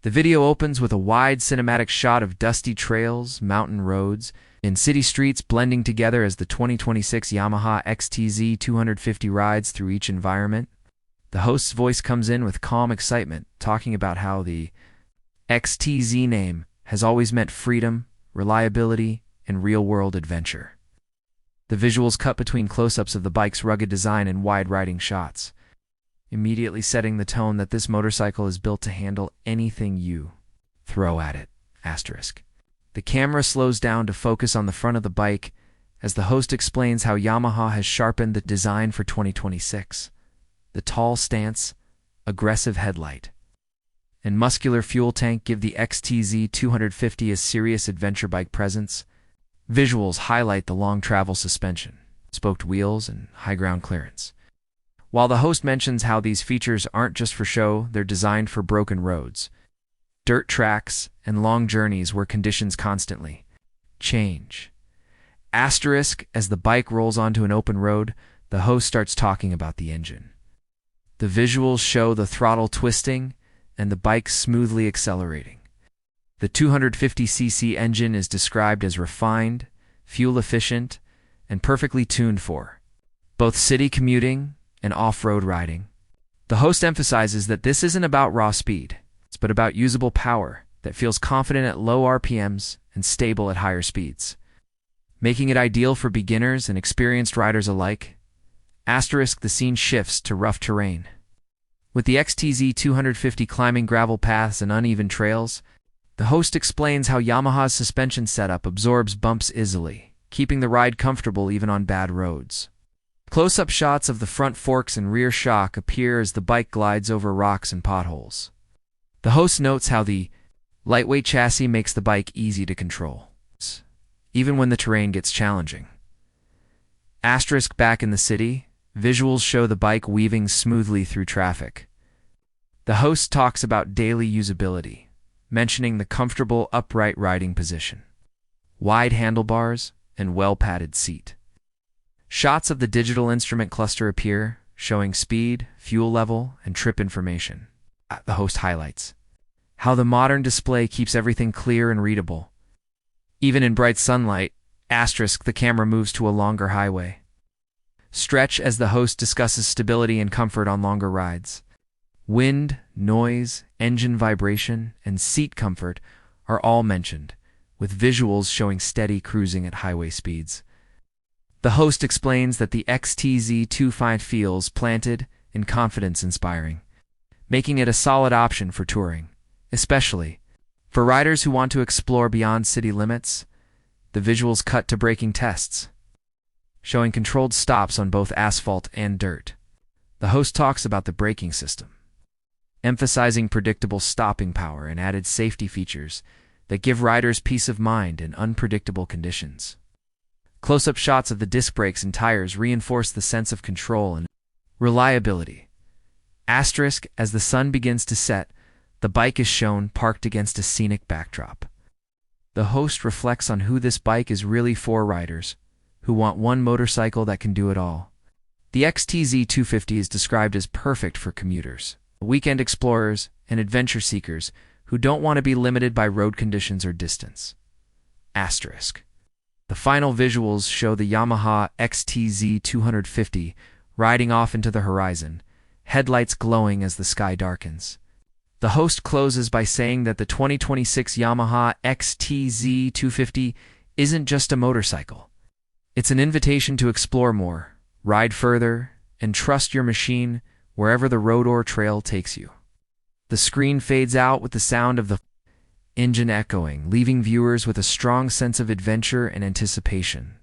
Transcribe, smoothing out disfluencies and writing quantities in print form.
The video opens with a wide cinematic shot of dusty trails, mountain roads, and city streets blending together as the 2026 Yamaha XTZ 250 rides through each environment. The host's voice comes in with calm excitement, talking about how the XTZ name has always meant freedom, reliability, and real-world adventure. The visuals cut between close-ups of the bike's rugged design and wide riding shots, immediately setting the tone that this motorcycle is built to handle anything you throw at it. Asterisk. The camera slows down to focus on the front of the bike as the host explains how Yamaha has sharpened the design for 2026. The tall stance, aggressive headlight, and muscular fuel tank give the XTZ 250 a serious adventure bike presence. Visuals highlight the long travel suspension, spoked wheels, and high ground clearance. While the host mentions how these features aren't just for show, they're designed for broken roads, dirt tracks, and long journeys where conditions constantly change. Asterisk, as the bike rolls onto an open road, the host starts talking about the engine. The visuals show the throttle twisting and the bike smoothly accelerating. The 250cc engine is described as refined, fuel-efficient, and perfectly tuned for both city commuting and off-road riding. The host emphasizes that this isn't about raw speed, but about usable power that feels confident at low RPMs and stable at higher speeds, making it ideal for beginners and experienced riders alike. Asterisk, the scene shifts to rough terrain. With the XTZ 250 climbing gravel paths and uneven trails, the host explains how Yamaha's suspension setup absorbs bumps easily, keeping the ride comfortable even on bad roads. Close-up shots of the front forks and rear shock appear as the bike glides over rocks and potholes. The host notes how the lightweight chassis makes the bike easy to control, even when the terrain gets challenging. Asterisk, back in the city, visuals show the bike weaving smoothly through traffic. The host talks about daily usability, mentioning the comfortable upright riding position, wide handlebars, and well-padded seat. Shots of the digital instrument cluster appear, showing speed, fuel level, and trip information. The host highlights how the modern display keeps everything clear and readable. Even in bright sunlight, asterisk, the camera moves to a longer highway stretch as the host discusses stability and comfort on longer rides. Wind, noise, engine vibration, and seat comfort are all mentioned, with visuals showing steady cruising at highway speeds. The host explains that the XTZ 250 feels planted and confidence-inspiring, making it a solid option for touring, especially for riders who want to explore beyond city limits. The visuals cut to braking tests, showing controlled stops on both asphalt and dirt. The host talks about the braking system, emphasizing predictable stopping power and added safety features that give riders peace of mind in unpredictable conditions. Close-up shots of the disc brakes and tires reinforce the sense of control and reliability. Asterisk, as the sun begins to set, the bike is shown parked against a scenic backdrop. The host reflects on who this bike is really for: riders who want one motorcycle that can do it all. The XTZ 250 is described as perfect for commuters, weekend explorers, and adventure seekers who don't want to be limited by road conditions or distance. Asterisk. The final visuals show the Yamaha XTZ 250 riding off into the horizon, headlights glowing as the sky darkens. The host closes by saying that the 2026 Yamaha XTZ 250 isn't just a motorcycle. It's an invitation to explore more, ride further, and trust your machine wherever the road or trail takes you. The screen fades out with the sound of the engine echoing, leaving viewers with a strong sense of adventure and anticipation.